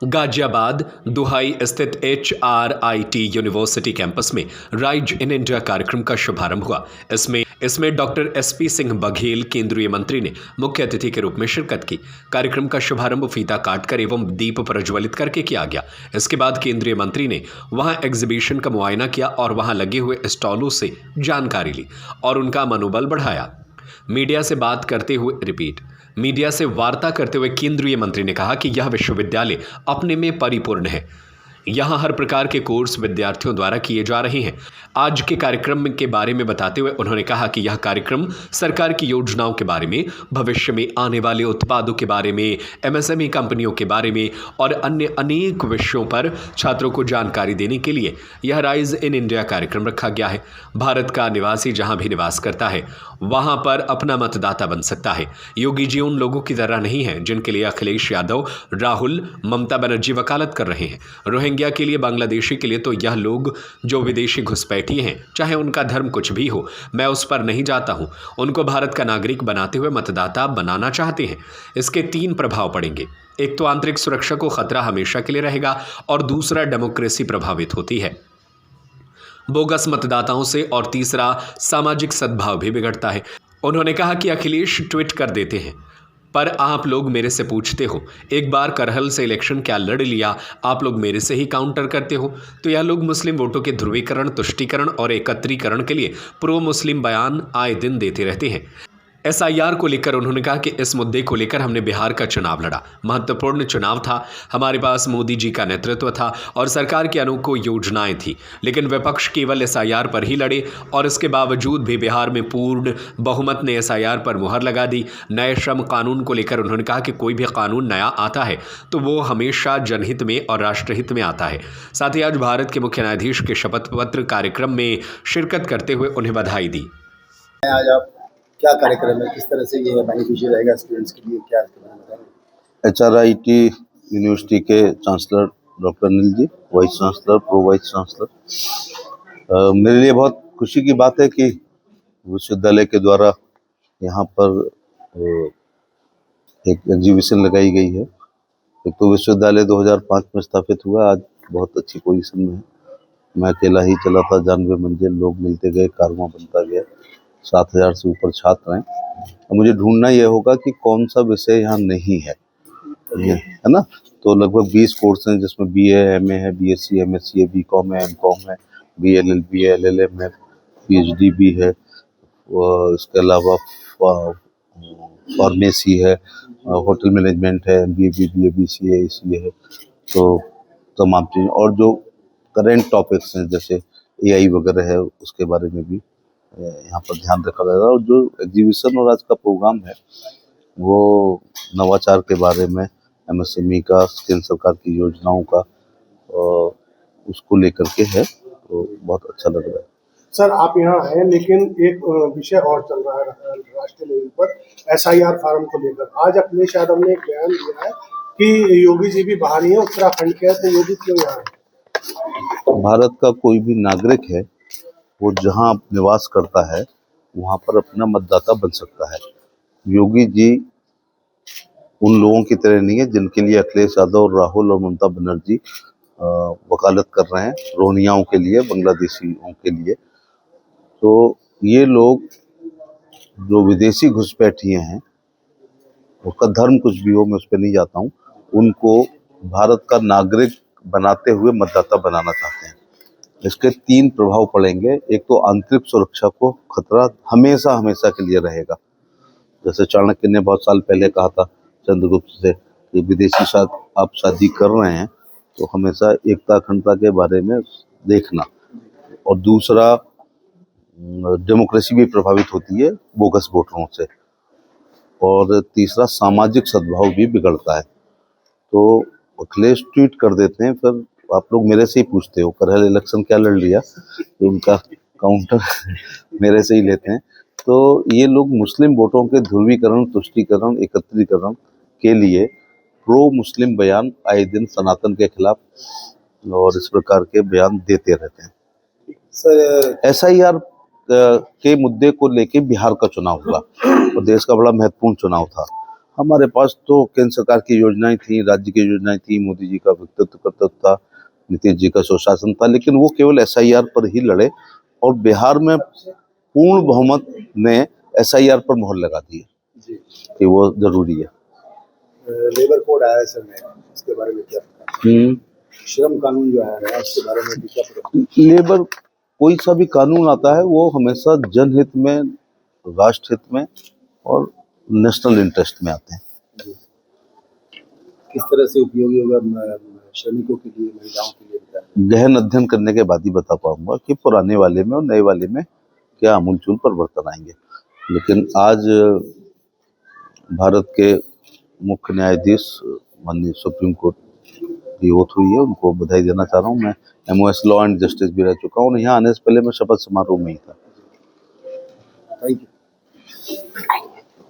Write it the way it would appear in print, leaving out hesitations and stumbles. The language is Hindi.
गाजियाबाद दुहाई स्थित HRIT यूनिवर्सिटी कैंपस में राइज इन इंडिया कार्यक्रम का शुभारंभ हुआ। इसमें डॉक्टर SP सिंह बघेल केंद्रीय मंत्री ने मुख्य अतिथि के रूप में शिरकत की। कार्यक्रम का शुभारंभ फीता काटकर एवं दीप प्रज्वलित करके किया गया। इसके बाद केंद्रीय मंत्री ने वहां एग्जीबिशन का मुआयना किया और वहां लगे हुए स्टॉलों से जानकारी ली और उनका मनोबल बढ़ाया। मीडिया से वार्ता करते हुए केंद्रीय मंत्री ने कहा कि यह विश्वविद्यालय अपने में परिपूर्ण है। यहां हर प्रकार के कोर्स विद्यार्थियों द्वारा किए जा रहे हैं। आज के कार्यक्रम के बारे में बताते हुए उन्होंने कहा कि यह कार्यक्रम सरकार की योजनाओं के बारे में, भविष्य में आने वाले उत्पादों के बारे में, MSME कंपनियों के बारे में और अन्य अनेक विषयों पर छात्रों को जानकारी देने के लिए यह राइज इन इंडिया कार्यक्रम रखा गया है। भारत का निवासी जहां भी निवास करता है वहां पर अपना मतदाता बन सकता है। योगी जी उन लोगों की तरह नहीं है जिनके लिए अखिलेश यादव, राहुल, ममता बनर्जी वकालत कर रहे हैं। रोहिंग्या के लिए, बांग्लादेशी के लिए तो यह लोग जो विदेशी घुसपैठिए हैं, चाहे उनका धर्म कुछ भी हो, मैं उस पर नहीं जाता हूं। उनको भारत का नागरिक बनाते हुए मतदाता बनाना चाहते हैं। इसके 3 प्रभाव पड़ेंगे। एक तो आंतरिक सुरक्षा को खतरा हमेशा के लिए रहेगा और दूसरा डेमोक्रेसी प्रभावित होती है बोगस मतदाताओं से, और तीसरा सामाजिक सद्भाव भी बिगड़ता है। उन्होंने कहा कि अखिलेश ट्वीट कर देते हैं, पर आप लोग मेरे से पूछते हो एक बार करहल से इलेक्शन क्या लड़ लिया, आप लोग मेरे से ही काउंटर करते हो। तो यह लोग मुस्लिम वोटों के ध्रुवीकरण, तुष्टीकरण और एकत्रीकरण के लिए प्रो मुस्लिम बयान आए दिन देते रहते हैं। SIR को लेकर उन्होंने कहा कि इस मुद्दे को लेकर हमने बिहार का चुनाव लड़ा, महत्वपूर्ण चुनाव था। हमारे पास मोदी जी का नेतृत्व था और सरकार की अनेकों योजनाएं थी, लेकिन विपक्ष केवल SIR पर ही लड़े और इसके बावजूद भी बिहार में पूर्ण बहुमत ने SIR पर मुहर लगा दी। नए श्रम कानून को लेकर उन्होंने कहा कि कोई भी कानून नया आता है तो वो हमेशा जनहित में और राष्ट्रहित में आता है। साथ ही आज भारत के मुख्य न्यायाधीश के शपथ पत्र कार्यक्रम में शिरकत करते हुए उन्हें बधाई दी। आज आप क्या कार्यक्रम है, किस तरह से ये बेनिफिशियल रहेगा स्टूडेंट्स के लिए, क्या इसके बारे में बताएं? HRIT यूनिवर्सिटी के chancellor doctor Anil ji, vice chancellor, pro vice chancellor, मेरे लिए बहुत खुशी की बात है कि विश्वविद्यालय के द्वारा यहाँ पर एक एग्जीबिशन लगाई गई है। एक तो विश्वविद्यालय 2005 में स्थापित हुआ, आज बहुत अच्छी पोजीशन में है। मैं अकेला ही चला था, 92 मंजिल, लोग मिलते गए, कारवां बनता गया, 7000 से ऊपर छात्र हैं। अब मुझे ढूंढना यह होगा कि कौन सा विषय यहाँ नहीं है, ये है ना। तो लगभग 20 कोर्स हैं जिसमें BA, MA है, BSc, MSc है, BCom है, MCom है, BLLB है, LLM है, PhD भी है, इसके अलावा फार्मेसी है, होटल मैनेजमेंट है, MBA, BBA, BCA, ACA है। तो तमाम चीज़, और जो करेंट टॉपिक्स हैं जैसे AI वगैरह है, उसके बारे में भी यहाँ पर ध्यान रखा जाएगा। और जो एग्जीबिशन और आज का प्रोग्राम है वो नवाचार के बारे में, MSME का, केंद्र सरकार की योजनाओं का, उसको लेकर के है, तो बहुत अच्छा लग रहा है। सर, आप यहाँ हैं लेकिन एक विषय और चल रहा है राष्ट्रीय लेवल पर, SIR फार्म को लेकर। आज अखिलेश यादव ने एक बयान दिया है कि योगी जी भी बाहर ही है, उत्तराखंड के, तो योगी क्यों यहाँ है? भारत का कोई भी नागरिक है वो जहाँ निवास करता है वहाँ पर अपना मतदाता बन सकता है। योगी जी उन लोगों की तरह नहीं है जिनके लिए अखिलेश यादव, राहुल और ममता बनर्जी वकालत कर रहे हैं, रोहिंग्याओं के लिए, बांग्लादेशियों के लिए। तो ये लोग जो विदेशी घुसपैठिए हैं, उसका धर्म कुछ भी हो, मैं उस पर नहीं जाता हूँ, उनको भारत का नागरिक बनाते हुए मतदाता बनाना चाहते हैं। इसके 3 प्रभाव पड़ेंगे। एक तो आंतरिक सुरक्षा को खतरा हमेशा हमेशा के लिए रहेगा। जैसे चाणक्य ने बहुत साल पहले कहा था चंद्रगुप्त से कि विदेशी साथ आप शादी कर रहे हैं तो हमेशा एकता अखंडता के बारे में देखना। और दूसरा, डेमोक्रेसी भी प्रभावित होती है बोगस वोटरों से। और तीसरा, सामाजिक सद्भाव भी बिगड़ता है। तो अखिलेश ट्वीट कर देते हैं, फिर आप लोग मेरे से ही पूछते हो करहल इलेक्शन क्या लड़ लिया, तो उनका काउंटर मेरे से ही लेते हैं। तो ये लोग मुस्लिम वोटों के ध्रुवीकरण, तुष्टीकरण, एकत्रीकरण के लिए प्रो मुस्लिम बयान आए दिन सनातन के खिलाफ और इस प्रकार के बयान देते रहते हैं। सर, SIR के मुद्दे को लेके बिहार का चुनाव हुआ और देश का बड़ा महत्वपूर्ण चुनाव था। हमारे पास तो केंद्र सरकार की योजनाएं थी, राज्य की योजनाएं थी, मोदी जी का व्यक्तित्व कर्तव्य था, नीतीश जी का सुशासन था, लेकिन वो केवल एसआईआर पर ही लड़े और बिहार में पूर्ण बहुमत ने एसआईआर पर मोहर लगा दी है कि वो जरूरी है। लेबर कोड आया है सर में, इसके बारे में क्या पता? श्रम कानून जो आया है उसके बारे में भी क्या पता? लेबर कोई सा भी कानून आता है वो हमेशा जनहित में, राष्ट्र हित में और नेशनल इंटरेस्ट में आते हैं। किस तरह से उपयोगी होगा श्रमिकों के लिए, महिलाओं के लिए? गहन अध्ययन करने के बाद ही बता पाऊंगा कि पुराने वाले में और नए वाले में क्या आमूलचूल परिवर्तन आएंगे। लेकिन आज भारत के मुख्य न्यायाधीश माननीय सुप्रीम कोर्ट की ओथ हुई है, उनको बधाई देना चाह रहा हूँ। मैं MOS लॉ एंड जस्टिस भी रह चुका हूँ। यहाँ आने से पहले मैं शपथ समारोह में ही था। Thank you.